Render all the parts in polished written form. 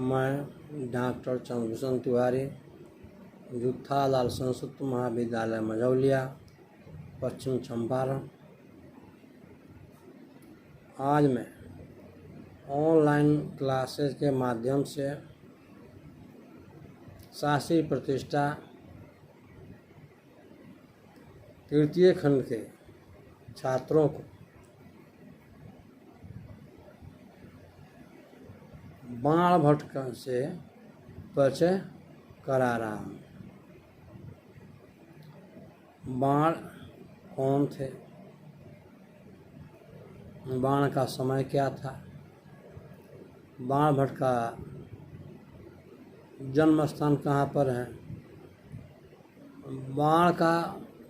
मैं डॉक्टर चंद्रभूषण तिवारी, जुत्थालाल संस्कृत महाविद्यालय मझौलिया, पश्चिम चंपारण। आज मैं ऑनलाइन क्लासेस के माध्यम से शास्त्री प्रतिष्ठा तृतीय खंड के छात्रों को बाणभट्ट से परिचय करा रहा हूँ। बाण कौन थे, बाण का समय क्या था, बाणभट्ट का जन्म स्थान कहाँ पर है, बाण का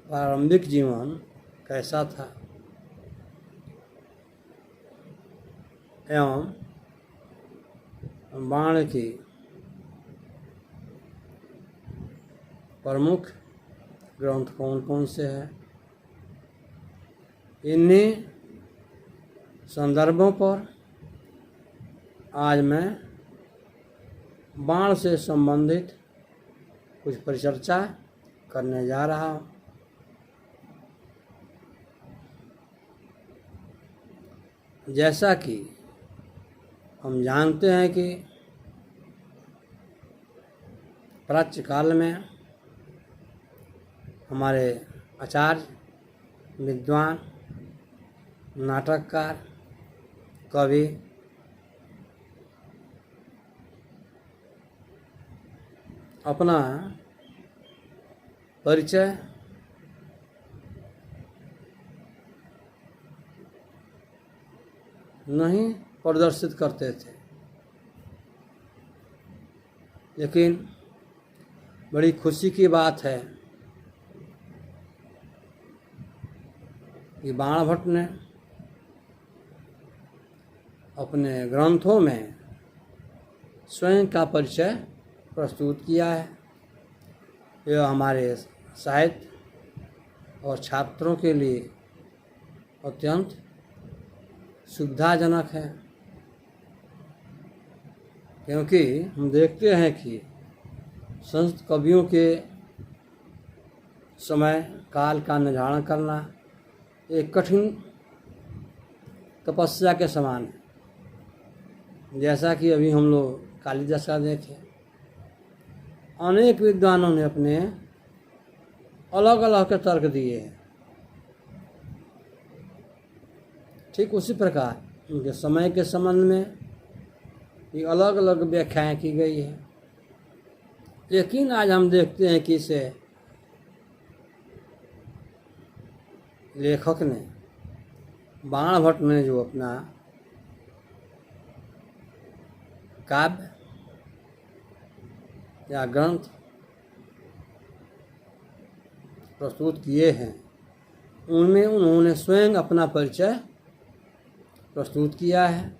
प्रारंभिक जीवन कैसा था एवं बाण की प्रमुख ग्रंथ कौन कौन से हैं, इन्हीं संदर्भों पर आज मैं बाण से संबंधित कुछ परिचर्चा करने जा रहा हूँ। जैसा कि हम जानते हैं कि प्राच्य काल में हमारे आचार्य, विद्वान, नाटककार, कवि अपना परिचय नहीं प्रदर्शित करते थे, लेकिन बड़ी खुशी की बात है कि बाणभट्ट ने अपने ग्रंथों में स्वयं का परिचय प्रस्तुत किया है। यह हमारे साहित्य और छात्रों के लिए अत्यंत सुविधाजनक है, क्योंकि हम देखते हैं कि संस्कृत कवियों के समय काल का निर्धारण करना एक कठिन तपस्या के समान है। जैसा कि अभी हम लोग कालिदास का देखें, अनेक विद्वानों ने अपने अलग अलग के तर्क दिए हैं। ठीक उसी प्रकार उनके समय के संबंध में ये अलग अलग व्याख्याएं की गई है, लेकिन आज हम देखते हैं कि इसे लेखक ने, बाणभट्ट ने जो अपना काव्य या ग्रंथ प्रस्तुत किए हैं, उनमें उन्होंने स्वयं अपना परिचय प्रस्तुत किया है,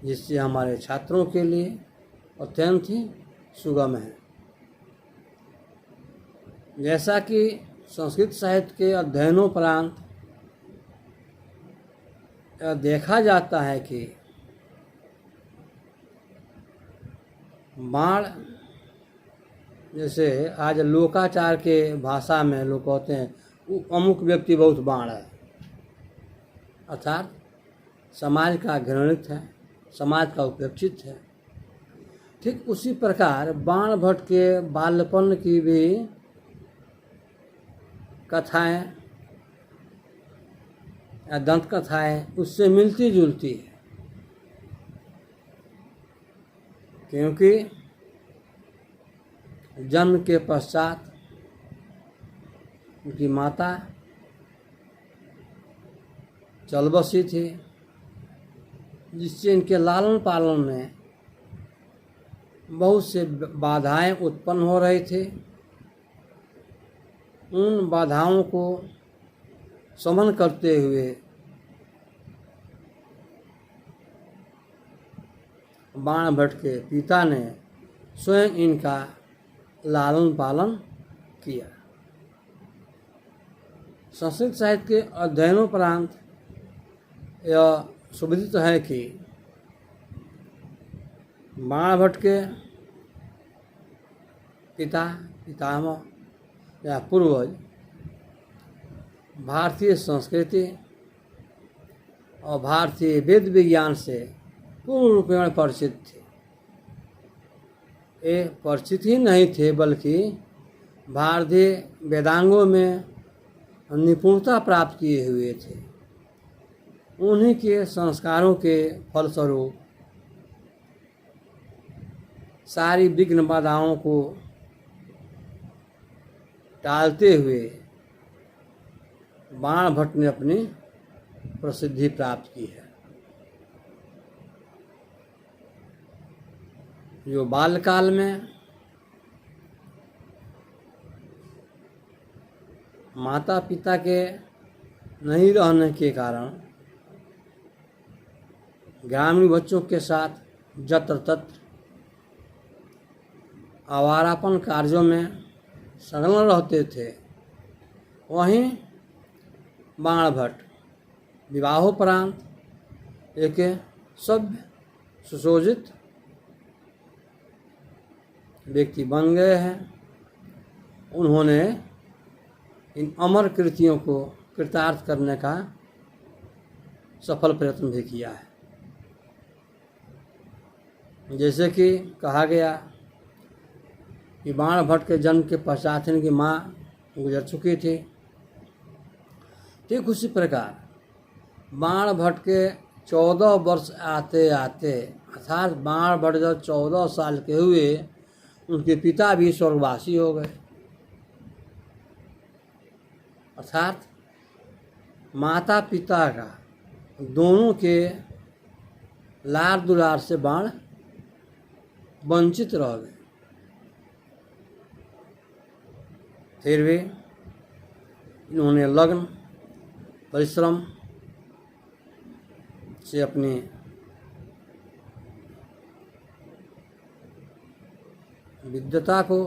जिससे हमारे छात्रों के लिए अत्यंत ही सुगम है। जैसा कि संस्कृत साहित्य के अध्ययनोपरांत देखा जाता है कि बाण, जैसे आज लोकाचार के भाषा में लोग कहते हैं वो अमुक व्यक्ति बहुत बाण है, अर्थात समाज का घृणित है, समाज का उपेक्षित है। ठीक उसी प्रकार बाणभट्ट के बाल्यपन की भी कथाएं या दंत कथाएं उससे मिलती जुलती है, क्योंकि जन्म के पश्चात उनकी माता चल बसी थी, जिससे इनके लालन पालन में बहुत से बाधाएं उत्पन्न हो रही थी। उन बाधाओं को शमन करते हुए बाणभट्ट के पिता ने स्वयं इनका लालन पालन किया। संस्कृत साहित्य के अध्ययनोपरांत यह सुविदित है कि बाणभट्ट के पिता पितामह या पूर्वज भारतीय संस्कृति और भारतीय वेद विज्ञान से पूर्ण रूपेण परिचित थे। ये परिचित ही नहीं थे बल्कि भारतीय वेदांगों में निपुणता प्राप्त किए हुए थे। उन्हीं के संस्कारों के फलस्वरूप सारी विघ्न बाधाओं को टालते हुए बाणभट्ट ने अपनी प्रसिद्धि प्राप्त की है। जो बाल्यकाल में माता पिता के नहीं रहने के कारण ग्रामीण बच्चों के साथ जत्र तत्र आवारापन कार्यों में संलग्न रहते थे, वहीं बाणभट्ट विवाहोपरांत एक सभ्य सुशोभित व्यक्ति बन गए हैं। उन्होंने इन अमर कृतियों को कृतार्थ करने का सफल प्रयत्न भी किया है। जैसे कि कहा गया कि बाणभट्ट के जन्म के पश्चात इनकी माँ गुजर चुकी थी। ठीक उसी प्रकार बाणभट्ट के 14 वर्ष आते आते अर्थात बाणभट्ट जब 14 साल के हुए उनके पिता भी स्वर्गवासी हो गए। अर्थात माता पिता का दोनों के लाड़ दुलार से बाण वंचित रह गए। फिर भी इन्होंने लगन परिश्रम से अपनी विद्वता को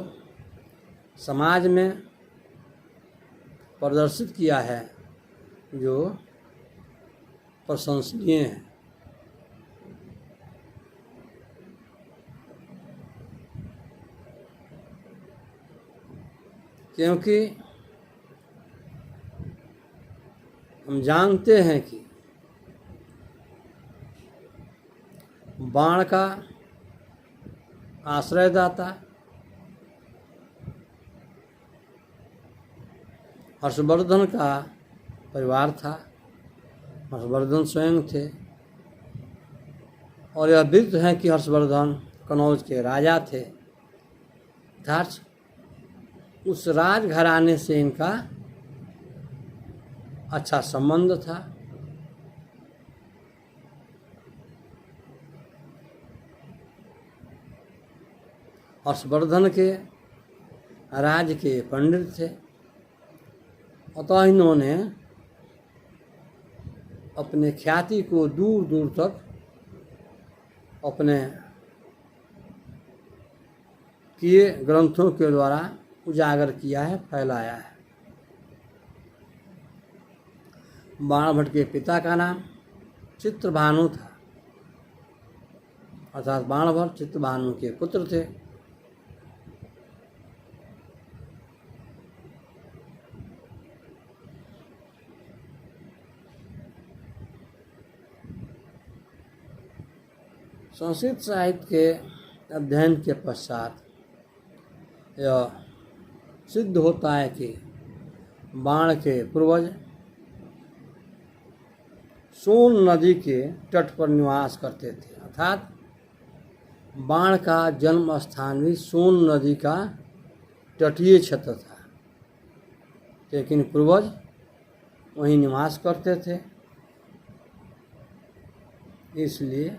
समाज में प्रदर्शित किया है, जो प्रशंसनीय है। क्योंकि हम जानते हैं कि बाण का आश्रयदाता हर्षवर्धन का परिवार था। हर्षवर्धन स्वयं थे और यह विदित है कि हर्षवर्धन कनौज के राजा थे। अर्थात उस राजघराने से इनका अच्छा संबंध था। हर्षवर्धन के राज्य के पंडित थे, अतः इन्होंने अपने ख्याति को दूर दूर तक अपने किए ग्रंथों के द्वारा उजागर किया है, फैलाया है। बाणभट्ट के पिता का नाम चित्रभानु था, अर्थात बाणभट्ट चित्रभानु के पुत्र थे। संस्कृत साहित्य के अध्ययन के पश्चात यह सिद्ध होता है कि बाण के पूर्वज सोन नदी के तट पर निवास करते थे। अर्थात बाण का जन्म स्थान भी सोन नदी का तटीय क्षेत्र था, लेकिन पूर्वज वहीं निवास करते थे। इसलिए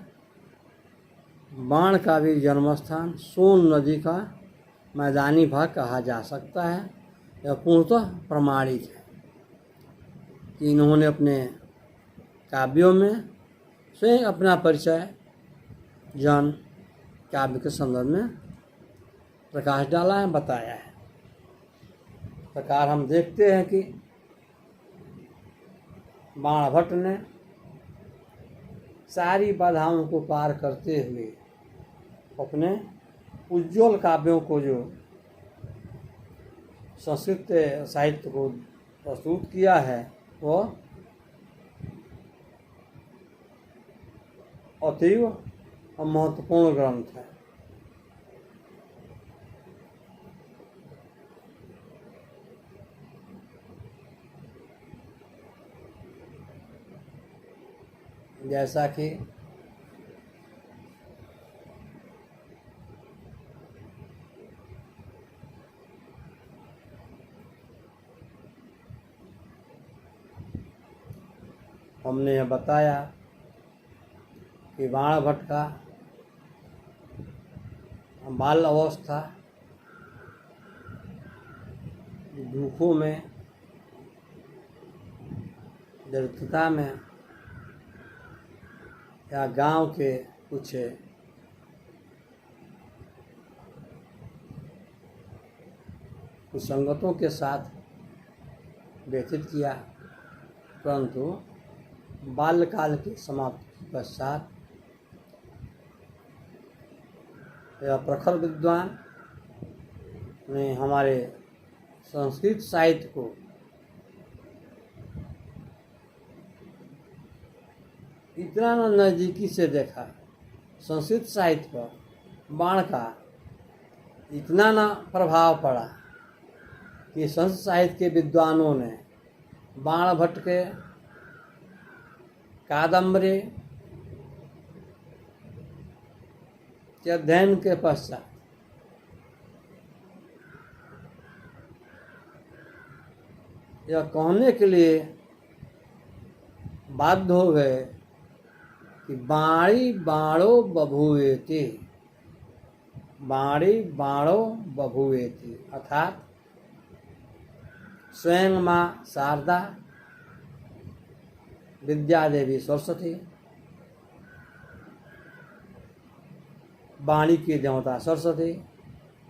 बाण का भी जन्म स्थान सोन नदी का मैदानी भाग कहा जा सकता है। यह पूर्णतः प्रमाणित है कि इन्होंने अपने काव्यों में स्वयं अपना परिचय जन काव्य के संदर्भ में प्रकाश डाला है, बताया है। प्रकार हम देखते हैं कि बाणभट्ट ने सारी बाधाओं को पार करते हुए अपने उज्ज्वल काव्यों को जो संस्कृत साहित्य को प्रस्तुत किया है वह अतीव महत्वपूर्ण ग्रंथ है। जैसा कि हमने यह बताया कि बाणभट्ट का बाल अवस्था दुखों में, दरिद्रता में या गांव के कुछ कुसंगतों के साथ व्यतीत किया, परंतु बाल्यकाल की समाप्ति के पश्चात यह प्रखर विद्वान ने हमारे संस्कृत साहित्य को इतना नज़दीकी से देखा, संस्कृत साहित्य पर बाण का इतना न प्रभाव पड़ा कि संस्कृत साहित्य के विद्वानों ने बाणभट्ट के कादम्बरी के अध्ययन के पश्चात यह कहने के लिए बाध्य हो गए कि बाणी बाणो बभूवेति, बाणी बाणो बभूवेति, अर्थात स्वयं माँ शारदा, विद्या देवी सरस्वती, वाणी की देवता सरस्वती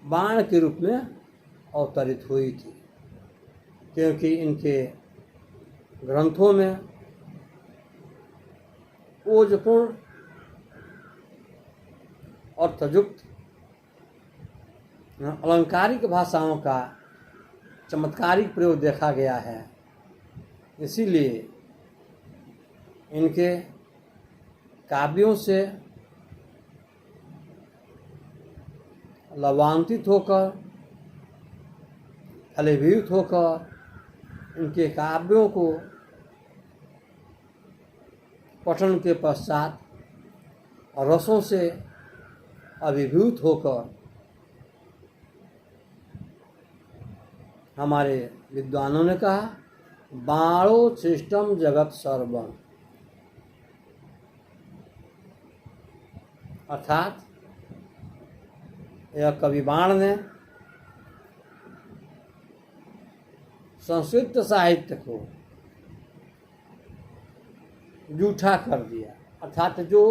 बाण के रूप में अवतरित हुई थी, क्योंकि इनके ग्रंथों में ओजपूर्ण अर्थयुक्त अलंकारिक भाषाओं का चमत्कारिक प्रयोग देखा गया है। इसीलिए इनके काव्यों से लवान्वित होकर, फलीभूत होकर इनके काव्यों को पठन के पश्चात रसों से अभिभूत होकर हमारे विद्वानों ने कहा बाणो सृष्टम जगत सर्वम, अर्थात यह कवि बाण ने संस्कृत साहित्य को जूठा कर दिया, अर्थात जो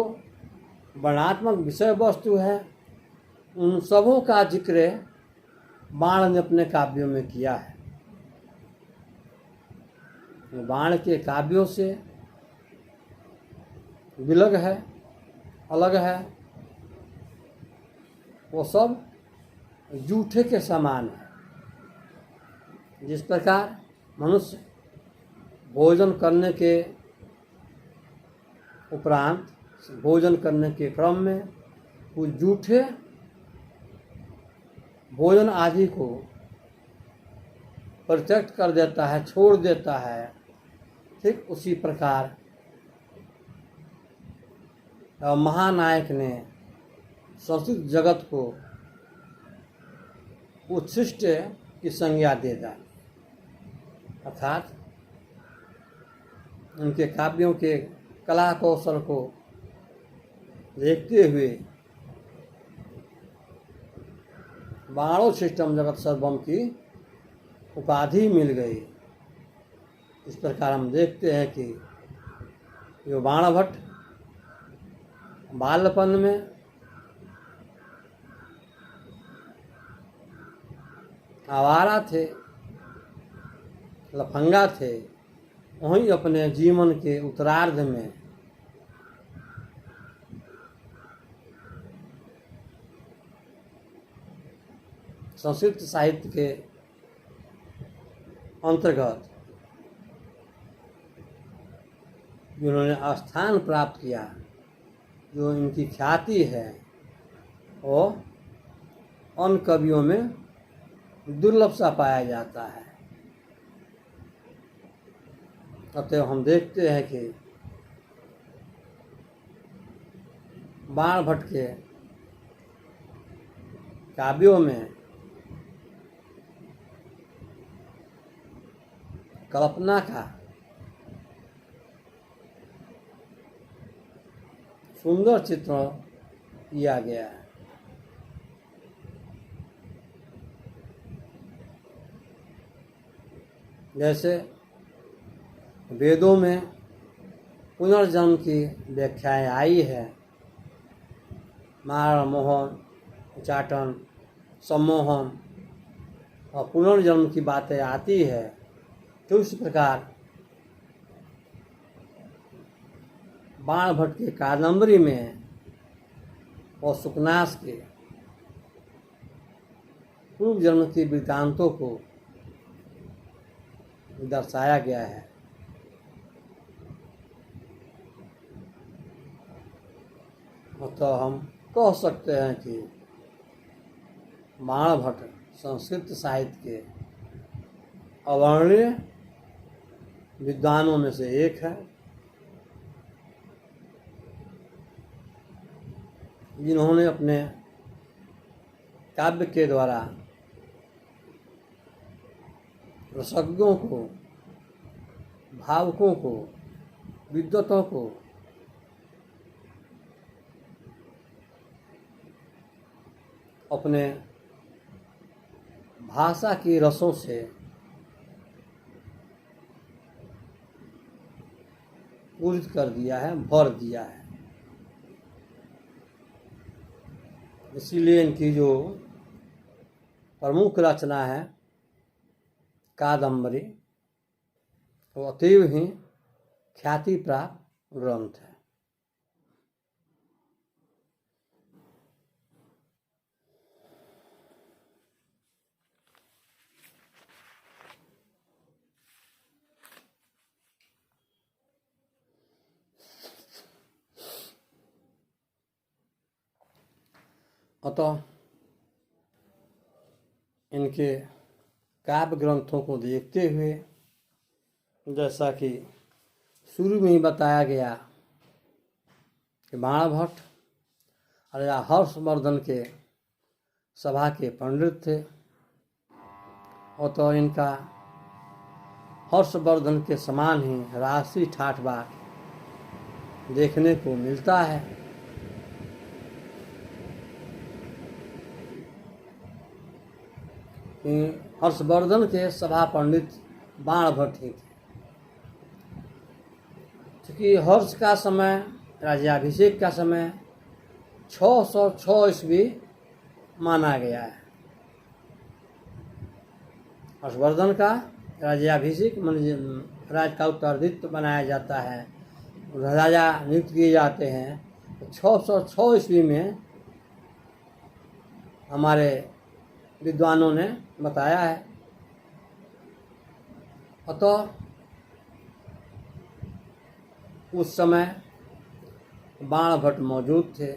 वर्णात्मक विषय वस्तु है उन सबों का जिक्र बाण ने अपने काव्यों में किया है। बाण के काव्यों से विलग है, अलग है, वो सब जूठे के समान है। जिस प्रकार मनुष्य भोजन करने के उपरांत, भोजन करने के क्रम में कुछ जूठे भोजन आदि को परित्यक्त कर देता है, छोड़ देता है, ठीक उसी प्रकार महानायक ने संस्कृत जगत को उत्कृष्ट की संज्ञा दे डाली, अर्थात उनके काव्यों के कला कौशल को देखते हुए बाणो सिस्टम जगत सर्वम की उपाधि मिल गई। इस प्रकार हम देखते हैं कि जो बाणभट्ट बालपन में आवारा थे, लफंगा थे, वहीं अपने जीवन के उत्तरार्ध में संस्कृत साहित्य के अंतर्गत जिन्होंने स्थान प्राप्त किया, जो इनकी ख्याति है, वो अन्य कवियों में दुर्लभ सा पाया जाता है। अतः हम देखते हैं कि बाणभट्ट के काव्यों में कल्पना का सुंदर चित्रण किया गया है। जैसे वेदों में पुनर्जन्म की व्याख्याएं आई है, मारण, मोहन, उच्चाटन, सम्मोहन और पुनर्जन्म की बातें आती है, तो उस प्रकार बाणभट्ट के कादंबरी में और सुकनास के पूर्व जन्म के वृत्तांतों को दर्शाया गया है। तो हम कह सकते हैं कि बाणभट्ट संस्कृत साहित्य के अवर्णीय विद्वानों में से एक है, जिन्होंने अपने काव्य के द्वारा रसज्ञों को, भावुकों को, विद्वतों को अपने भाषा की रसों से पूरित कर दिया है, भर दिया है। इसीलिए इनकी जो प्रमुख रचना है कादंबरी, वो अतीव ही ख्याति प्राप्त ग्रंथ है। अतः इनके काव्य ग्रंथों को देखते हुए, जैसा कि शुरू में ही बताया गया कि बाणभट्ट राजा हर्षवर्धन के सभा के पंडित थे, और तो इनका हर्षवर्धन के समान ही राशि ठाठ बाट देखने को मिलता है। हर्षवर्धन के सभा पंडित बाणभट्ट ही थे, क्योंकि हर्ष का समय, राज्याभिषेक का समय 606 ईस्वी माना गया है। हर्षवर्धन का राज्याभिषेक राज का उत्तराधित्य बनाया जाता है, राजा नियुक्त किए जाते हैं, तो 606 ईस्वी में हमारे विद्वानों ने बताया है। अतः उस समय बाणभट्ट मौजूद थे,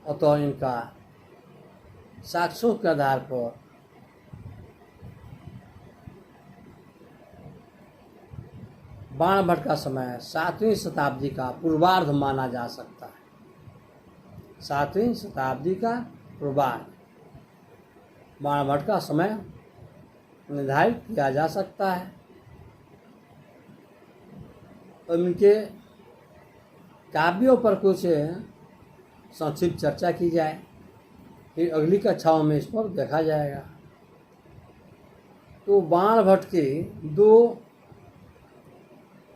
अतः इनका साक्ष्यों के आधार पर बाणभट्ट का समय 7वीं शताब्दी का पूर्वार्ध माना जा सकता है। 7वीं शताब्दी का पूर्वार्ध बाणभट्ट का समय निर्धारित किया जा सकता है। और इनके काव्यों पर कुछ संक्षिप्त चर्चा की जाए, फिर अगली कक्षाओं में इस पर देखा जाएगा। तो बाणभट्ट के 2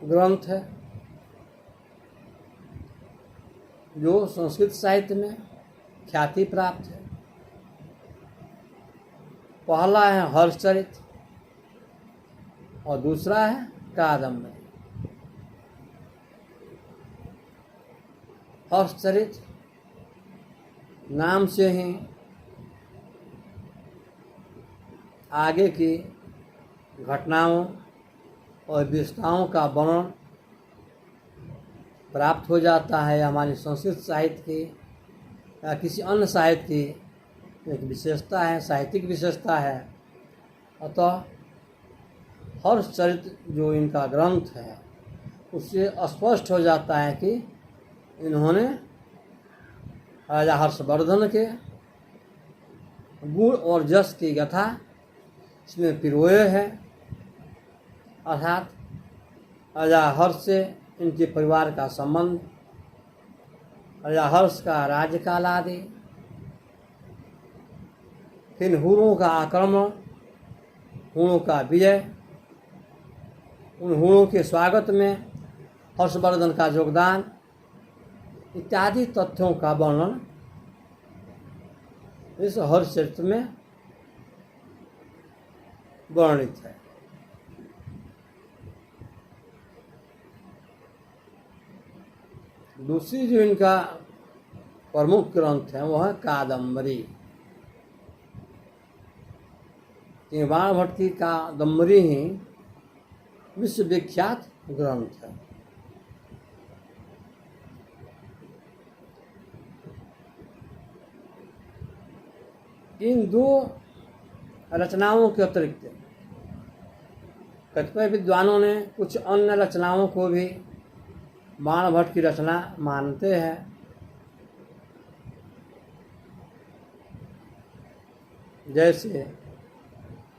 ग्रंथ है जो संस्कृत साहित्य में ख्याति प्राप्त है। पहला है हर्षचरित और दूसरा है कादंबरी। हर्षचरित नाम से ही आगे की घटनाओं और विशेषताओं का वर्णन प्राप्त हो जाता है। हमारी संस्कृत साहित्य की या किसी अन्य साहित्य की एक विशेषता है, साहित्यिक विशेषता है। अतः हर्ष चरित्र जो इनका ग्रंथ है उससे स्पष्ट हो जाता है कि इन्होंने राजा हर्षवर्धन के गुण और जस की कथा इसमें पिरोए है। अर्थात राजा हर्ष से इनके परिवार का संबंध, राजा हर्ष का राज्यकाल आदि, फिर हुणों का आक्रमण, हुणों का विजय, उन हुणों के स्वागत में हर्षवर्धन का योगदान इत्यादि तथ्यों का वर्णन इस हर्ष चरित्र में वर्णित है। दूसरी जो इनका प्रमुख ग्रंथ है वह है कादम्बरी। बाण भट्ट की कादम्बरी ही विश्वविख्यात ग्रंथ है। इन दो रचनाओं के अतिरिक्त कतिपय विद्वानों ने कुछ अन्य रचनाओं को भी बाण भट्ट की रचना मानते हैं। जैसे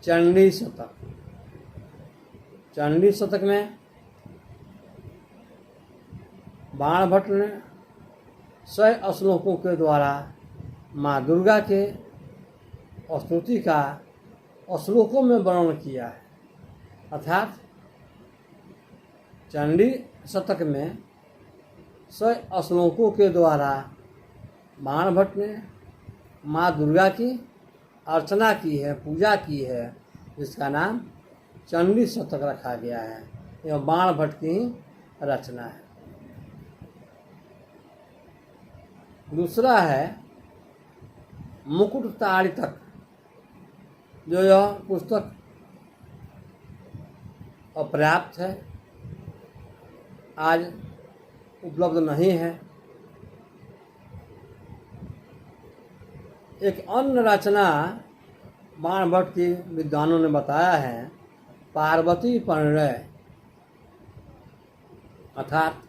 चंडी शतक। चंडी शतक में बाण भट्ट ने 100 श्लोकों के द्वारा माँ दुर्गा के स्तुति का श्लोकों में वर्णन किया है। अर्थात चंडी शतक में 100 श्लोकों के द्वारा बाण भट्ट ने माँ दुर्गा की अर्चना की है, पूजा की है, जिसका नाम चंडी शतक रखा गया है। यह बाण भट्ट की रचना है। दूसरा है मुकुट ताड़ितक, जो यह पुस्तक अपर्याप्त है, आज उपलब्ध नहीं है। एक अन्य रचना बाण भट्ट की विद्वानों ने बताया है पार्वती परिणय। अर्थात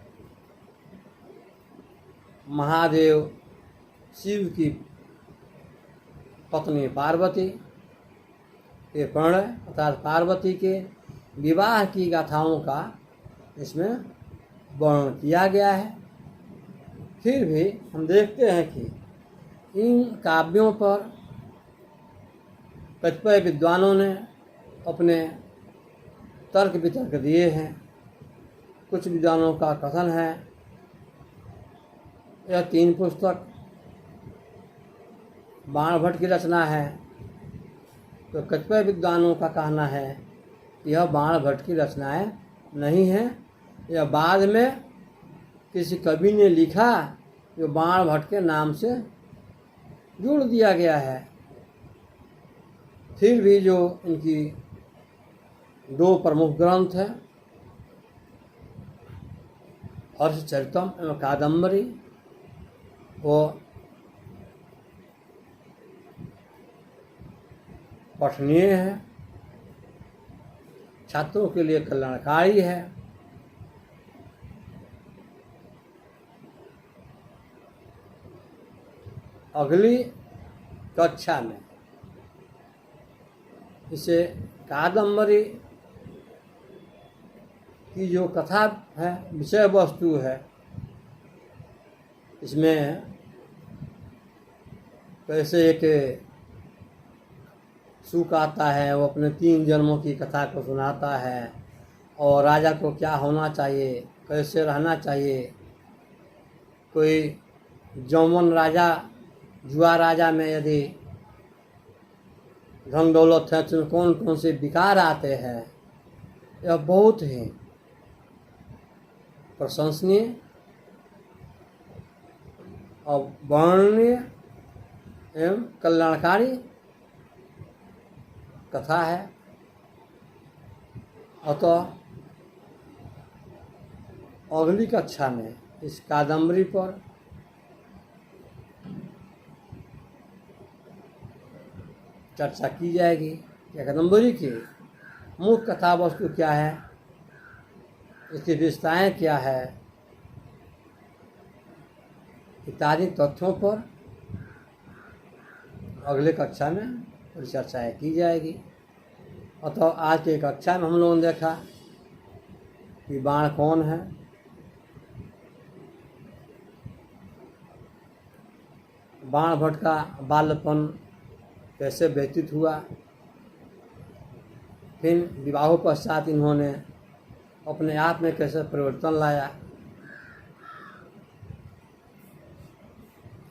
महादेव शिव की पत्नी पार्वती के परिणय अर्थात पार्वती के विवाह की गाथाओं का इसमें वर्णन किया गया है। फिर भी हम देखते हैं कि इन काव्यों पर कतिपय विद्वानों ने अपने तर्क वितर्क दिए हैं। कुछ विद्वानों का कथन है यह 3 पुस्तक बाण भट्ट की रचना है, तो कतिपय विद्वानों का कहना है यह बाण भट्ट की रचनाएं नहीं है, यह बाद में किसी कवि ने लिखा जो बाण भट्ट के नाम से जोड़ दिया गया है। फिर भी जो इनकी 2 प्रमुख ग्रंथ हैं हर्षचरितम एवं कादम्बरी, वो पठनीय है, छात्रों के लिए कल्याणकारी है। अगली कक्षा में इसे कादम्बरी की जो कथा है, विषय वस्तु है, इसमें कैसे एक सुख आता है, वो अपने 3 जन्मों की कथा को सुनाता है, और राजा को क्या होना चाहिए, कैसे रहना चाहिए, कोई जौवन राजा जुआ राजा में यदि धन दौलत है तो कौन कौन से विकार आते हैं, यह बहुत ही प्रशंसनीय और वर्णनीय एवं कल्याणकारी कथा है। अतः अगली कक्षा में इस कादम्बरी पर चर्चा की जाएगी। कादम्बरी की मुख्य कथा वस्तु क्या है, इसकी विशेषताएँ क्या है, इत्यादि तथ्यों पर अगले कक्षा में परिचर्चाएँ की जाएगी। अतः आज की कक्षा में हम लोगों ने देखा कि बाण कौन है, बाण भट्ट का बाल्यपन कैसे व्यतीत हुआ, फिर विवाहों पश्चात इन्होंने अपने आप में कैसे परिवर्तन लाया,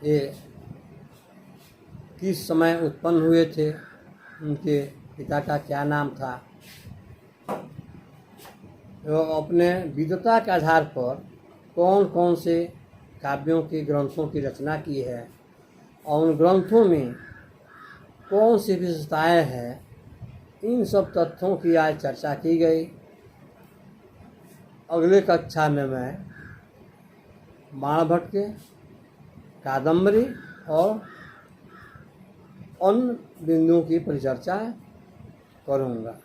ये किस समय उत्पन्न हुए थे, उनके पिता का क्या नाम था, एवं अपने विद्वता के आधार पर कौन कौन से काव्यों की ग्रंथों की रचना की है और उन ग्रंथों में कौन सी विशेषताएँ हैं, इन सब तथ्यों की आज चर्चा की गई। अगले कक्षा में मैं बाण भट्ट के कादम्बरी और अन्य बिंदुओं की परिचर्चा करूँगा।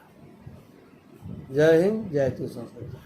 जय हिंद, जय तू संस्कृत।